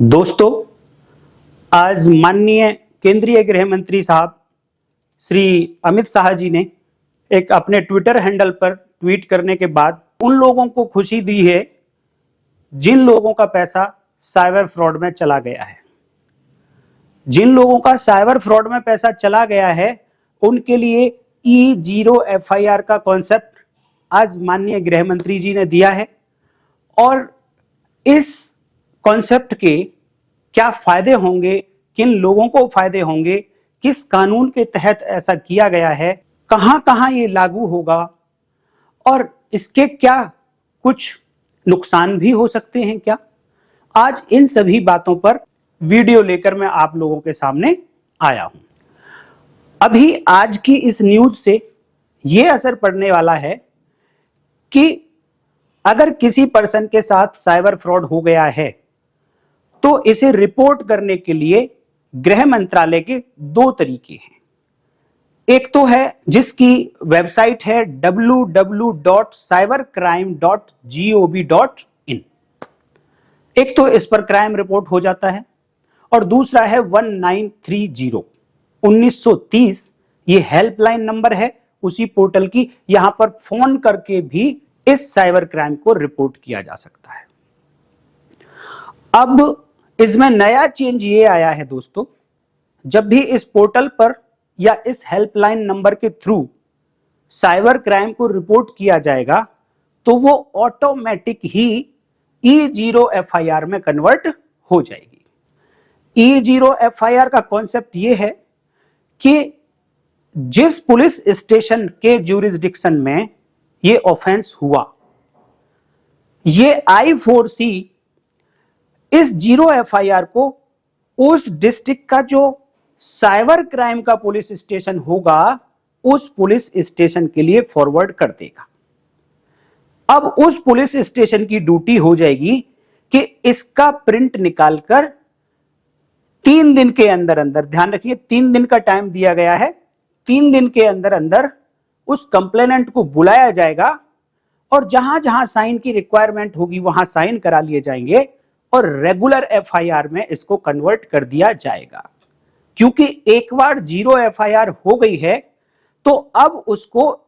दोस्तों, आज माननीय केंद्रीय गृह मंत्री साहब श्री अमित शाह जी ने एक अपने ट्विटर हैंडल पर ट्वीट करने के बाद उन लोगों को खुशी दी है जिन लोगों का पैसा साइबर फ्रॉड में चला गया है। जिन लोगों का साइबर फ्रॉड में पैसा चला गया है उनके लिए E0 FIR का कॉन्सेप्ट आज माननीय गृह मंत्री जी ने दिया है और इस कॉन्सेप्ट के क्या फायदे होंगे, किन लोगों को फायदे होंगे, किस कानून के तहत ऐसा किया गया है, कहां कहां ये लागू होगा और इसके क्या कुछ नुकसान भी हो सकते हैं क्या, आज इन सभी बातों पर वीडियो लेकर मैं आप लोगों के सामने आया हूं। अभी आज की इस न्यूज से यह असर पड़ने वाला है कि अगर किसी पर्सन के साथ साइबर फ्रॉड हो गया है तो इसे रिपोर्ट करने के लिए गृह मंत्रालय के दो तरीके हैं। एक तो है जिसकी वेबसाइट है www.cybercrime.gov.in। एक तो इस पर क्राइम रिपोर्ट हो जाता है और दूसरा है 1930 ये हेल्पलाइन नंबर है उसी पोर्टल की। यहां पर फोन करके भी इस साइबर क्राइम को रिपोर्ट किया जा सकता है। अब इसमें नया चेंज ये आया है दोस्तों, जब भी इस पोर्टल पर या इस हेल्पलाइन नंबर के थ्रू साइबर क्राइम को रिपोर्ट किया जाएगा तो वो ऑटोमेटिक ही E0 FIR में कन्वर्ट हो जाएगी। E0 FIR का कॉन्सेप्ट ये है कि जिस पुलिस स्टेशन के ज्यूरिसडिक्शन में ये ऑफेंस हुआ, ये I4C इस 0 FIR को उस डिस्ट्रिक्ट का जो साइबर क्राइम का पुलिस स्टेशन होगा उस पुलिस स्टेशन के लिए फॉरवर्ड कर देगा। अब उस पुलिस स्टेशन की ड्यूटी हो जाएगी कि इसका प्रिंट निकालकर 3 दिन के अंदर अंदर, ध्यान रखिए 3 दिन का टाइम दिया गया है, 3 दिन के अंदर अंदर उस कंप्लेनेंट को बुलाया जाएगा और जहां जहां साइन की रिक्वायरमेंट होगी वहां साइन करा लिए जाएंगे और रेगुलर FIR में इसको कन्वर्ट कर दिया जाएगा। क्योंकि एक बार 0 FIR हो गई है तो अब उसको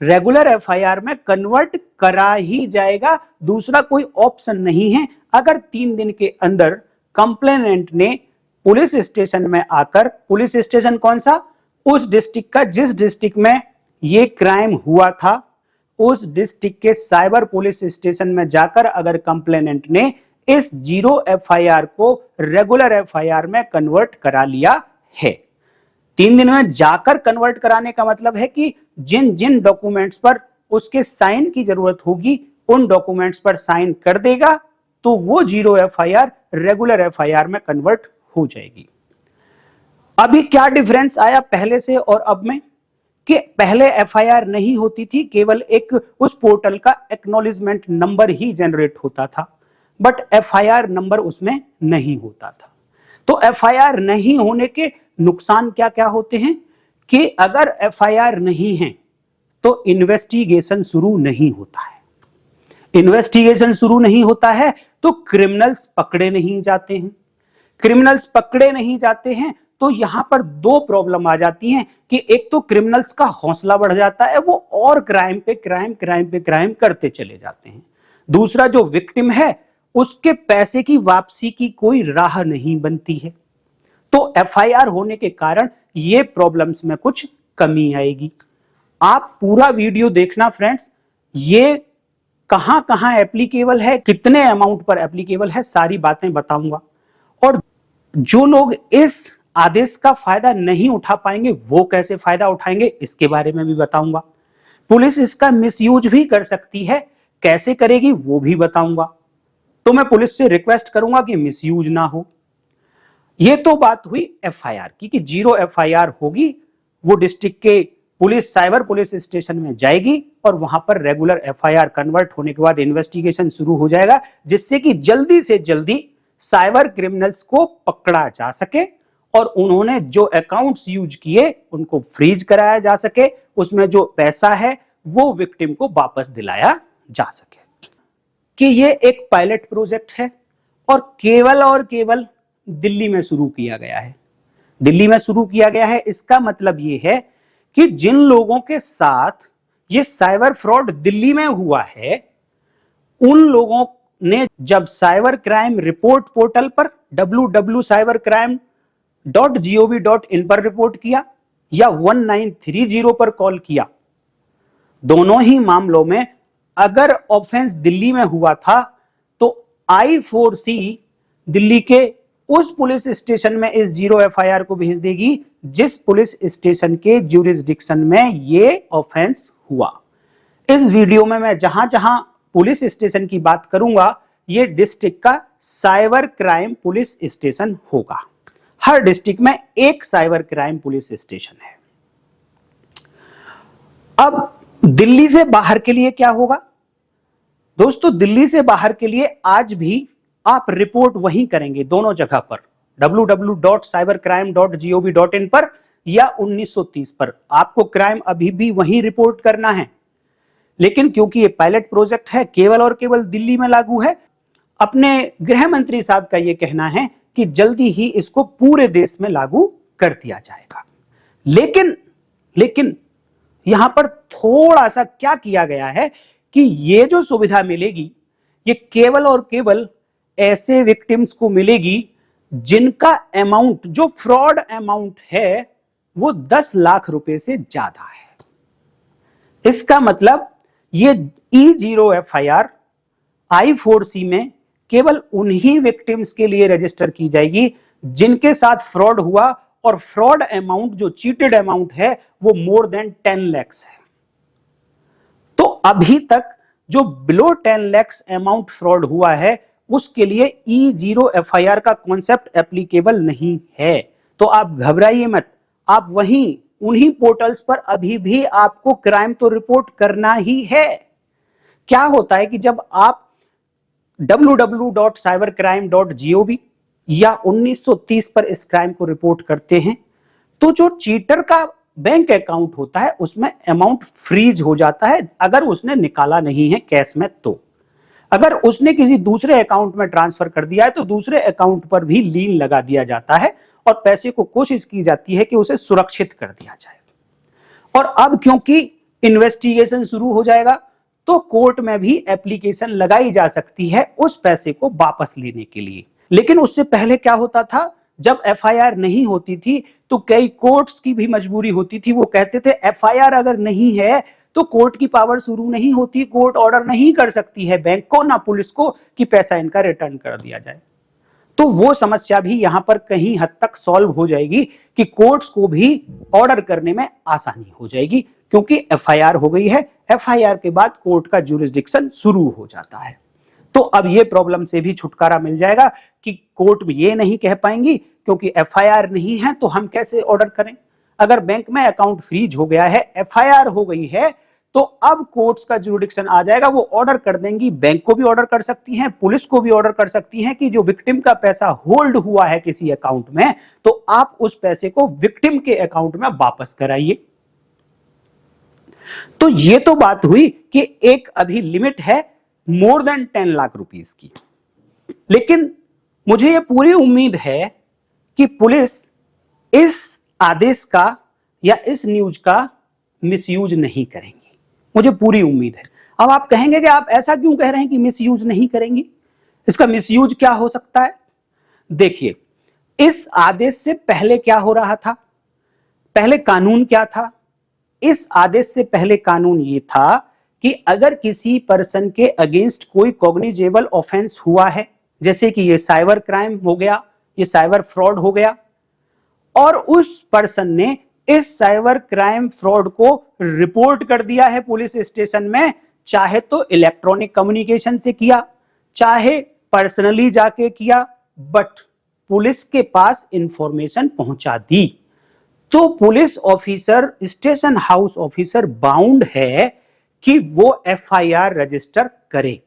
रेगुलर FIR में कन्वर्ट करा ही जाएगा, दूसरा कोई ऑप्शन नहीं है। अगर 3 दिन के अंदर कंप्लेनेंट ने पुलिस स्टेशन में आकर, पुलिस स्टेशन कौन सा, उस डिस्ट्रिक्ट का जिस डिस्ट्रिक्ट में ये क्राइम हुआ था उस डिस्ट्रिक्ट के साइबर पुलिस स्टेशन में जाकर अगर कंप्लेनेंट ने इस 0 FIR को रेगुलर FIR में कन्वर्ट करा लिया है। 3 दिन में जाकर कन्वर्ट कराने का मतलब है कि जिन जिन डॉक्यूमेंट्स पर उसके साइन की जरूरत होगी उन डॉक्यूमेंट्स पर साइन कर देगा तो वो 0 FIR रेगुलर FIR में कन्वर्ट हो जाएगी। अभी क्या डिफरेंस आया पहले से और अब में, कि पहले FIR नहीं होती थी, केवल एक उस पोर्टल का एक्नॉलेजमेंट नंबर ही जनरेट होता था, बट FIR नंबर उसमें नहीं होता था। तो FIR नहीं होने के नुकसान क्या क्या होते हैं कि अगर FIR नहीं है तो इन्वेस्टिगेशन शुरू नहीं होता है। इन्वेस्टिगेशन शुरू नहीं होता है तो क्रिमिनल्स पकड़े नहीं जाते हैं। क्रिमिनल्स पकड़े नहीं जाते हैं तो यहां पर दो प्रॉब्लम आ जाती हैं कि एक तो क्रिमिनल्स का हौसला बढ़ जाता है, वो और क्राइम पे क्राइम करते चले जाते हैं। दूसरा जो विक्टिम है उसके पैसे की वापसी की कोई राह नहीं बनती है। तो FIR होने के कारण ये प्रॉब्लम्स में कुछ कमी आएगी। आप पूरा वीडियो देखना फ्रेंड्स, ये कहां कहां एप्लीकेबल है, कितने अमाउंट पर एप्लीकेबल है, सारी बातें बताऊंगा। और जो लोग इस आदेश का फायदा नहीं उठा पाएंगे वो कैसे फायदा उठाएंगे इसके बारे में भी बताऊंगा। पुलिस इसका मिसयूज भी कर सकती है, कैसे करेगी वो भी बताऊंगा। तो मैं पुलिस से रिक्वेस्ट करूंगा कि मिसयूज ना हो। यह तो बात हुई FIR की कि 0 FIR होगी, वो डिस्ट्रिक्ट के पुलिस साइबर पुलिस स्टेशन में जाएगी और वहां पर रेगुलर FIR कन्वर्ट होने के बाद इन्वेस्टिगेशन शुरू हो जाएगा, जिससे कि जल्दी से जल्दी साइबर क्रिमिनल्स को पकड़ा जा सके और उन्होंने जो अकाउंट्स यूज किए उनको फ्रीज कराया जा सके, उसमें जो पैसा है वो विक्टिम को वापस दिलाया जा सके। कि ये एक पायलट प्रोजेक्ट है और केवल दिल्ली में शुरू किया गया है। दिल्ली में शुरू किया गया है, इसका मतलब यह है कि जिन लोगों के साथ ये साइबर फ्रॉड दिल्ली में हुआ है, उन लोगों ने जब साइबर क्राइम रिपोर्ट पोर्टल पर www.cybercrime.gov.in पर रिपोर्ट किया या 1930 पर कॉल किया, दोनों ही मामलों में अगर ऑफेंस दिल्ली में हुआ था तो I4C दिल्ली के उस पुलिस स्टेशन में इस 0 FIR को भेज देगी जिस पुलिस स्टेशन के ज्यूरिसडिक्शन में ये ऑफेंस हुआ। इस वीडियो में मैं जहां जहां पुलिस स्टेशन की बात करूंगा, ये डिस्ट्रिक्ट का साइबर क्राइम पुलिस स्टेशन होगा। हर डिस्ट्रिक्ट में एक साइबर क्राइम पुलिस स्टेशन है। अब दिल्ली से बाहर के लिए क्या होगा दोस्तों? दिल्ली से बाहर के लिए आज भी आप रिपोर्ट वहीं करेंगे, दोनों जगह पर, www.cybercrime.gov.in पर या 1930 पर। आपको क्राइम अभी भी वहीं रिपोर्ट करना है, लेकिन क्योंकि ये पायलट प्रोजेक्ट है, केवल और केवल दिल्ली में लागू है, अपने गृह मंत्री साहब का यह कहना है कि जल्दी ही इसको पूरे देश में लागू कर दिया जाएगा। लेकिन यहां पर थोड़ा सा क्या किया गया है कि ये जो सुविधा मिलेगी, ये केवल और केवल ऐसे विक्टिम्स को मिलेगी जिनका अमाउंट, जो फ्रॉड अमाउंट है, वो 10 लाख रुपए से ज्यादा है। इसका मतलब ये E0 FIR I4C में केवल उन्हीं विक्टिम्स के लिए रजिस्टर की जाएगी जिनके साथ फ्रॉड हुआ और फ्रॉड अमाउंट, जो चीटेड अमाउंट है, वो मोर देन 10 लाख है। तो अभी तक जो बिलो 10 लाख अमाउंट फ्रॉड हुआ है, उसके लिए E0 FIR का कॉन्सेप्ट एप्लीकेबल नहीं है। तो आप घबराइए मत, आप वहीं उन्हीं पोर्टल्स पर अभी भी आपको क्राइम तो रिपोर्ट करना ही है। क्या होता है कि जब आप www.cybercrime.gov या 1930 पर इस क्राइम को रिपोर्ट करते हैं, तो जो चीटर का बैंक अकाउंट होता है उसमें अमाउंट फ्रीज हो जाता है अगर उसने निकाला नहीं है कैश में। तो अगर उसने किसी दूसरे अकाउंट में ट्रांसफर कर दिया है तो दूसरे अकाउंट पर भी लीन लगा दिया जाता है और पैसे को कोशिश की जाती है कि उसे सुरक्षित कर दिया जाए। और अब क्योंकि इन्वेस्टिगेशन शुरू हो जाएगा तो कोर्ट में भी एप्लीकेशन लगाई जा सकती है उस पैसे को वापस लेने के लिए। लेकिन उससे पहले क्या होता था, जब FIR नहीं होती थी तो कई कोर्ट्स की भी मजबूरी होती थी। वो कहते थे FIR अगर नहीं है तो कोर्ट की पावर शुरू नहीं होती, कोर्ट ऑर्डर नहीं कर सकती है बैंक को ना पुलिस को कि पैसा इनका रिटर्न कर दिया जाए। तो वो समस्या भी यहां पर कहीं हद तक सॉल्व हो जाएगी कि कोर्ट्स को भी ऑर्डर करने में आसानी हो जाएगी, क्योंकि FIR हो गई है। FIR के बाद कोर्ट का ज्यूरिसडिक्शन शुरू हो जाता है। तो अब ये प्रॉब्लम से भी छुटकारा मिल जाएगा कि कोर्ट ये नहीं कह पाएंगी क्योंकि FIR नहीं है तो हम कैसे ऑर्डर करें। अगर बैंक में अकाउंट फ्रीज हो गया है, FIR हो गई है, तो अब कोर्ट्स का ज्यूरिसडिक्शन आ जाएगा। वो ऑर्डर कर देंगी, बैंक को भी ऑर्डर कर सकती हैं, पुलिस को भी ऑर्डर कर सकती हैं कि जो विक्टिम का पैसा होल्ड हुआ है किसी अकाउंट में, तो आप उस पैसे को विक्टिम के अकाउंट में वापस कराइए। तो ये तो बात हुई कि एक अभी लिमिट है मोर देन 10 लाख रुपीस की। लेकिन मुझे ये पूरी उम्मीद है कि पुलिस इस आदेश का या इस न्यूज का मिसयूज नहीं करेंगी। मुझे पूरी उम्मीद है। अब आप कहेंगे कि आप ऐसा क्यों कह रहे हैं कि मिसयूज नहीं करेंगी? इसका मिसयूज क्या हो सकता है? देखिए, इस आदेश से पहले क्या हो रहा था? पहले कानून क्या था? इस आदेश से पहले कानून ये था कि अगर किसी पर्सन के अगेंस्ट कोई कॉग्निजेबल ऑफेंस हुआ है, जैसे कि ये साइबर क्राइम हो गया, ये साइबर फ्रॉड हो गया, और उस पर्सन ने इस साइबर क्राइम फ्रॉड को रिपोर्ट कर दिया है पुलिस स्टेशन में, चाहे तो इलेक्ट्रॉनिक कम्युनिकेशन से किया, चाहे पर्सनली जाके किया, बट पुलिस के पास इंफॉर्मेशन पहुंचा दी, तो police officer, station house officer bound है कि वो FIR रजिस्टर करे।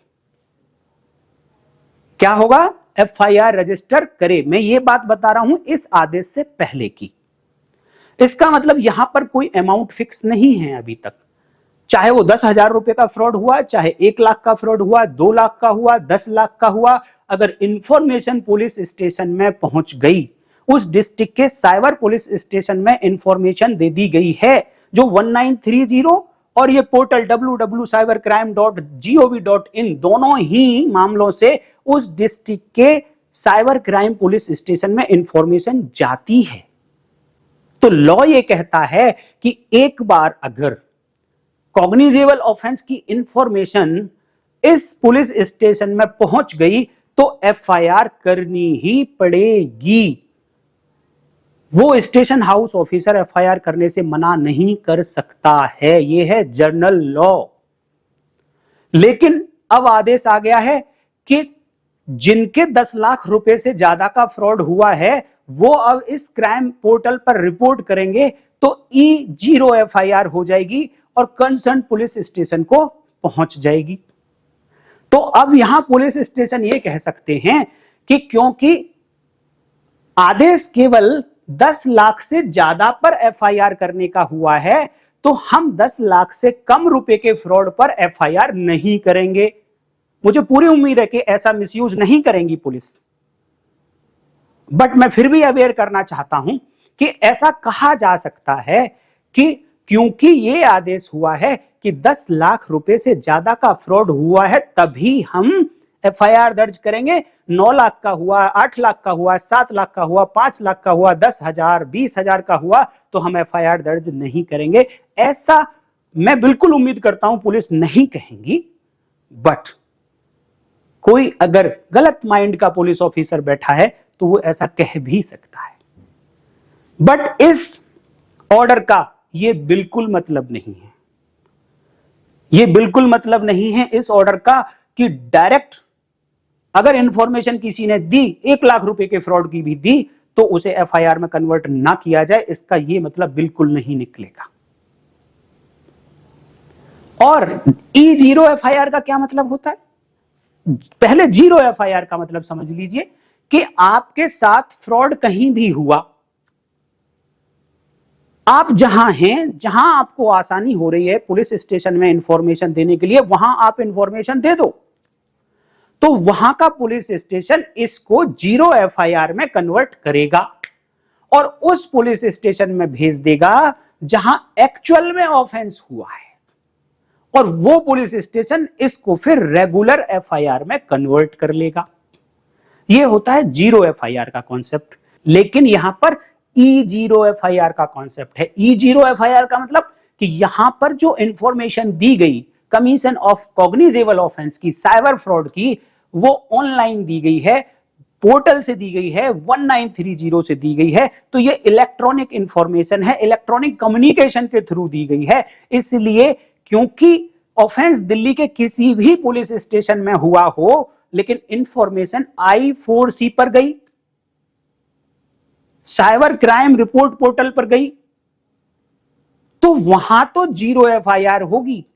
क्या होगा? FIR रजिस्टर करे। मैं ये बात बता रहा हूं इस आदेश से पहले की। इसका मतलब यहां पर कोई अमाउंट फिक्स नहीं है अभी तक, चाहे वो 10,000 रुपए का फ्रॉड हुआ, चाहे 1 लाख का फ्रॉड हुआ, 2 लाख का हुआ, 10 लाख का हुआ। अगर इंफॉर्मेशन पुलिस स्टेशन में पहुंच गई, उस डिस्ट्रिक्ट के साइबर पुलिस स्टेशन में इंफॉर्मेशन दे दी गई है, जो 1930 और ये पोर्टल www.cybercrime.gov.in दोनों ही मामलों से उस डिस्ट्रिक्ट के साइबर क्राइम पुलिस स्टेशन में इंफॉर्मेशन जाती है। तो लॉ ये कहता है कि एक बार अगर कॉग्निजेबल ऑफेंस की इंफॉर्मेशन इस पुलिस स्टेशन में पहुंच गई तो एफआईआर करनी ही पड़ेगी। वो स्टेशन हाउस ऑफिसर एफआईआर करने से मना नहीं कर सकता है। यह है जनरल लॉ। लेकिन अब आदेश आ गया है कि जिनके 10 लाख रुपए से ज्यादा का फ्रॉड हुआ है वो अब इस क्राइम पोर्टल पर रिपोर्ट करेंगे तो E0 एफआईआर हो जाएगी और कंसर्न पुलिस स्टेशन को पहुंच जाएगी। तो अब यहां पुलिस स्टेशन ये कह सकते हैं कि क्योंकि आदेश केवल 10 लाख से ज्यादा पर एफआईआर करने का हुआ है तो हम 10 लाख से कम रुपए के फ्रॉड पर एफआईआर नहीं करेंगे। मुझे पूरी उम्मीद है कि ऐसा मिसयूज नहीं करेंगी पुलिस, बट मैं फिर भी अवेयर करना चाहता हूं कि ऐसा कहा जा सकता है कि क्योंकि यह आदेश हुआ है कि 10 लाख रुपए से ज्यादा का फ्रॉड हुआ है तभी हम एफआईआर दर्ज करेंगे। 9 लाख का हुआ, 8 लाख का हुआ, 7 लाख का हुआ, 5 लाख का हुआ, 10,000, 20,000 का हुआ तो हम एफआईआर दर्ज नहीं करेंगे। ऐसा मैं बिल्कुल उम्मीद करता हूं पुलिस नहीं कहेंगी, बट कोई अगर गलत माइंड का पुलिस ऑफिसर बैठा है तो वो ऐसा कह भी सकता है। बट इस ऑर्डर का ये बिल्कुल मतलब नहीं है। ये बिल्कुल मतलब नहीं है इस ऑर्डर का कि डायरेक्ट अगर इंफॉर्मेशन किसी ने दी, 1 लाख रुपए के फ्रॉड की भी दी, तो उसे एफआईआर में कन्वर्ट ना किया जाए। इसका ये मतलब बिल्कुल नहीं निकलेगा। और E0 एफआईआर का क्या मतलब होता है? पहले 0 एफआईआर का मतलब समझ लीजिए कि आपके साथ फ्रॉड कहीं भी हुआ, आप जहां हैं, जहां आपको आसानी हो रही है पुलिस स्टेशन में इंफॉर्मेशन देने के लिए, वहां आप इंफॉर्मेशन दे दो, तो वहां का पुलिस स्टेशन इसको 0 एफआईआर में कन्वर्ट करेगा और उस पुलिस स्टेशन में भेज देगा जहां एक्चुअल में ऑफेंस हुआ है, और वो पुलिस स्टेशन इसको फिर रेगुलर एफआईआर में कन्वर्ट कर लेगा। ये होता है 0 एफआईआर का कॉन्सेप्ट। लेकिन यहां पर E0 एफआईआर का कॉन्सेप्ट है। E0 एफआईआर का मतलब कि यहां पर जो इंफॉर्मेशन दी गई कमीशन ऑफ कॉग्निजेबल ऑफेंस की, साइबर फ्रॉड की, वो ऑनलाइन दी गई है, पोर्टल से दी गई है, 1930 से दी गई है, तो ये इलेक्ट्रॉनिक इंफॉर्मेशन है, इलेक्ट्रॉनिक कम्युनिकेशन के थ्रू दी गई है। इसलिए क्योंकि ऑफेंस दिल्ली के किसी भी पुलिस स्टेशन में हुआ हो, लेकिन इंफॉर्मेशन I4C पर गई, साइबर क्राइम रिपोर्ट पोर्टल पर गई, तो वहां तो 0 एफआईआर होगी।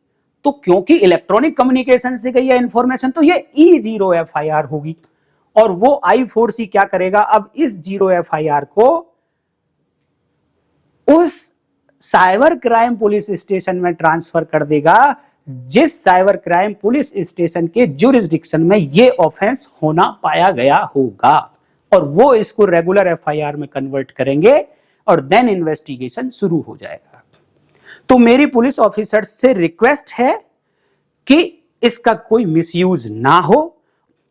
तो क्योंकि इलेक्ट्रॉनिक कम्युनिकेशन से गई है इंफॉर्मेशन, तो ये E0 एफआईआर होगी। और वो I4C क्या करेगा, अब इस 0 एफआईआर को उस साइबर क्राइम पुलिस स्टेशन में ट्रांसफर कर देगा जिस साइबर क्राइम पुलिस स्टेशन के ज्यूरिसडिक्शन में ये ऑफेंस होना पाया गया होगा, और वो इसको रेगुलर एफआईआर में कन्वर्ट करेंगे और देन इन्वेस्टिगेशन शुरू हो जाएगा। तो मेरी पुलिस ऑफिसर से रिक्वेस्ट है कि इसका कोई मिसयूज ना हो,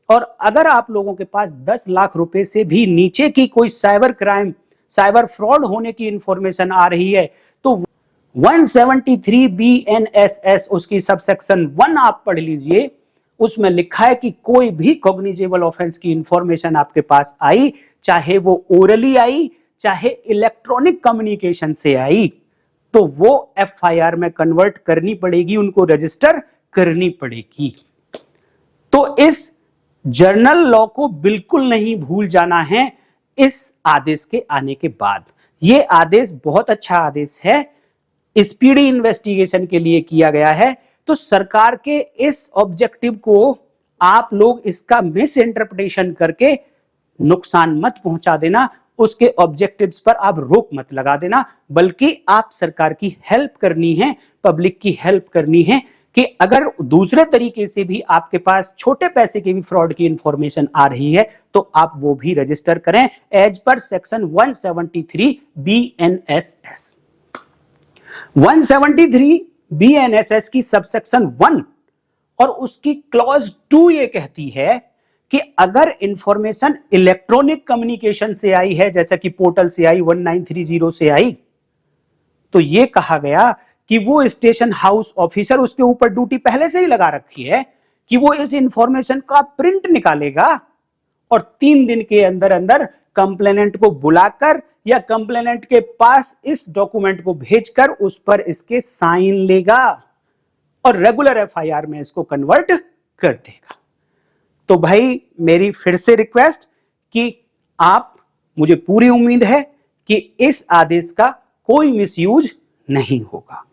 और अगर आप लोगों के पास 10 लाख रुपए से भी नीचे की कोई साइबर क्राइम, साइबर फ्रॉड होने की इंफॉर्मेशन आ रही है, तो 173 BNSS उसकी सबसेक्शन 1 आप पढ़ लीजिए। उसमें लिखा है कि कोई भी कॉग्निजेबल ऑफेंस की इंफॉर्मेशन आपके पास आई, चाहे वो ओरली आई, चाहे इलेक्ट्रॉनिक कम्युनिकेशन से आई, तो वो एफआईआर में कन्वर्ट करनी पड़ेगी, उनको रजिस्टर करनी पड़ेगी। तो इस जर्नल लॉ को बिल्कुल नहीं भूल जाना है इस आदेश के आने के बाद। यह आदेश बहुत अच्छा आदेश है, स्पीडी इन्वेस्टिगेशन के लिए किया गया है। तो सरकार के इस ऑब्जेक्टिव को आप लोग इसका मिस इंटरप्रिटेशन करके नुकसान मत पहुंचा देना, उसके ऑब्जेक्टिव्स पर आप रोक मत लगा देना, बल्कि आप सरकार की हेल्प करनी है, पब्लिक की हेल्प करनी है कि अगर दूसरे तरीके से भी आपके पास छोटे पैसे के भी फ्रॉड की इंफॉर्मेशन आ रही है तो आप वो भी रजिस्टर करें as per section 173 BNSS। 173 BNSS की सबसेक्शन 1 और उसकी क्लॉज 2 ये कहती है कि अगर इंफॉर्मेशन इलेक्ट्रॉनिक कम्युनिकेशन से आई है, जैसा कि पोर्टल से आई, 1930 से आई, तो ये कहा गया कि वो स्टेशन हाउस ऑफिसर, उसके ऊपर ड्यूटी पहले से ही लगा रखी है कि वो इस इंफॉर्मेशन का प्रिंट निकालेगा और 3 दिन के अंदर अंदर कंप्लेनेंट को बुलाकर या कंप्लेनेंट के पास इस डॉक्यूमेंट को भेजकर उस पर इसके साइन लेगा और रेगुलर FIR में इसको कन्वर्ट कर देगा। तो भाई मेरी फिर से रिक्वेस्ट कि आप, मुझे पूरी उम्मीद है कि इस आदेश का कोई मिसयूज नहीं होगा।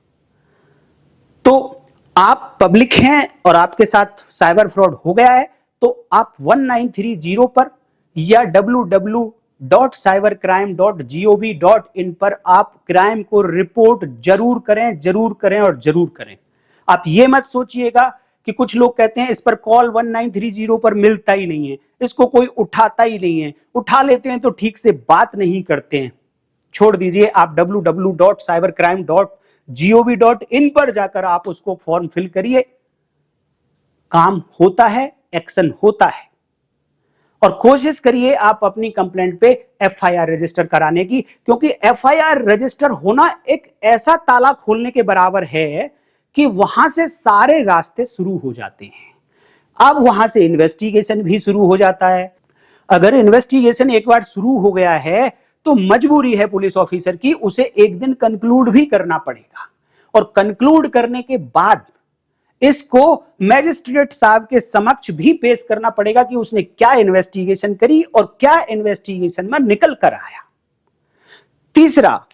तो आप पब्लिक हैं और आपके साथ साइबर फ्रॉड हो गया है तो आप 1930 पर या www.cybercrime.gov.in पर आप क्राइम को रिपोर्ट जरूर करें और जरूर करें। आप ये मत सोचिएगा कि कुछ लोग कहते हैं इस पर कॉल 1930 पर मिलता ही नहीं है, इसको कोई उठाता ही नहीं है, उठा लेते हैं तो ठीक से बात नहीं करते हैं। छोड़ दीजिए, आप www.cybercrime.gov.in पर जाकर आप उसको फॉर्म फिल करिए। काम होता है, एक्शन होता है और कोशिश करिए आप अपनी कंप्लेंट पे FIR रजिस्टर कराने की, क्योंकि FIR रजिस्टर होना एक ऐसा ताला खोलने के बराबर है कि वहां से सारे रास्ते शुरू हो जाते हैं। अब वहां से इन्वेस्टिगेशन भी शुरू हो जाता है। अगर इन्वेस्टिगेशन एक बार शुरू हो गया है तो मजबूरी है पुलिस ऑफिसर की, उसे एक दिन कंक्लूड भी करना पड़ेगा और कंक्लूड करने के बाद इसको मैजिस्ट्रेट साहब के समक्ष भी पेश करना पड़ेगा कि उसने क्या इन्वेस्टिगेशन करी और क्या इन्वेस्टिगेशन में निकल कर आया। तीसरा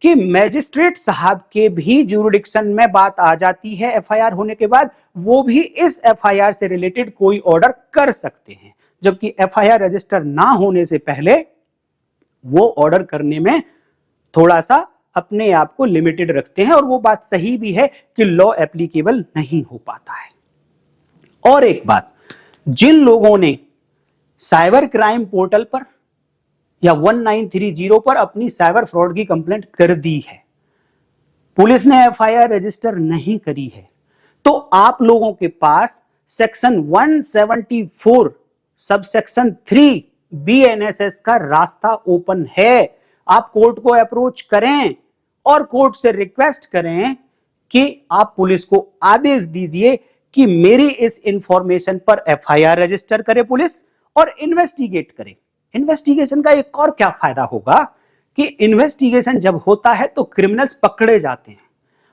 कि मैजिस्ट्रेट साहब के भी जुरिडिक्शन में बात आ जाती है FIR होने के बाद, वो भी इस FIR से रिलेटेड कोई ऑर्डर कर सकते हैं, जबकि FIR रजिस्टर ना होने से पहले वो ऑर्डर करने में थोड़ा सा अपने आप को लिमिटेड रखते हैं और वो बात सही भी है कि लॉ एप्लीकेबल नहीं हो पाता है। और एक बात, जिन लोगों ने साइबर क्राइम पोर्टल पर या 1930 पर अपनी साइबर फ्रॉड की कंप्लेंट कर दी है, पुलिस ने FIR रजिस्टर नहीं करी है, तो आप लोगों के पास सेक्शन 174 सबसेक्शन 3 BNSS का रास्ता ओपन है। आप कोर्ट को अप्रोच करें और कोर्ट से रिक्वेस्ट करें कि आप पुलिस को आदेश दीजिए कि मेरी इस इंफॉर्मेशन पर FIR रजिस्टर करे पुलिस और इन्वेस्टिगेट करे। इन्वेस्टिगेशन का एक और क्या फायदा होगा कि इन्वेस्टिगेशन जब होता है तो क्रिमिनल्स पकड़े जाते हैं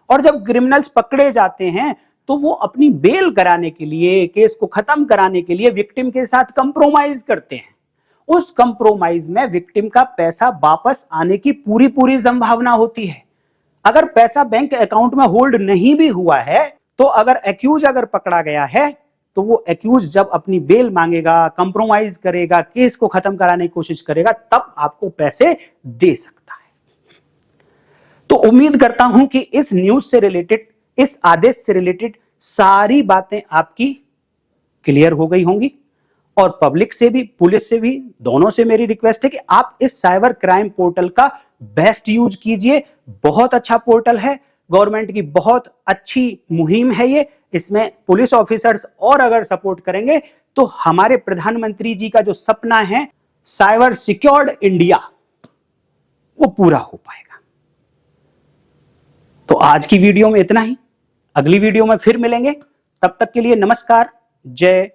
और जब क्रिमिनल्स पकड़े जाते हैं तो वो अपनी बेल कराने के लिए, केस को खत्म कराने के लिए विक्टिम के साथ कंप्रोमाइज करते हैं। उस कंप्रोमाइज में विक्टिम का पैसा वापस आने की पूरी संभावना होती है। अगर पैसा बैंक अकाउंट में होल्ड नहीं भी हुआ है तो अगर एक्यूज पकड़ा गया है तो वो एक्यूज जब अपनी बेल मांगेगा, कंप्रोमाइज करेगा, केस को खत्म कराने की कोशिश करेगा, तब आपको पैसे दे सकता है। तो उम्मीद करता हूं कि इस न्यूज से रिलेटेड, इस आदेश से रिलेटेड सारी बातें आपकी क्लियर हो गई होंगी और पब्लिक से भी, पुलिस से भी, दोनों से मेरी रिक्वेस्ट है कि आप इस साइबर क्राइम पोर्टल का बेस्ट यूज कीजिए। बहुत अच्छा पोर्टल है, गवर्नमेंट की बहुत अच्छी मुहिम है ये। इसमें पुलिस ऑफिसर्स और अगर सपोर्ट करेंगे तो हमारे प्रधानमंत्री जी का जो सपना है साइबर सिक्योर्ड इंडिया, वो पूरा हो पाएगा। तो आज की वीडियो में इतना ही, अगली वीडियो में फिर मिलेंगे। तब तक के लिए नमस्कार, जय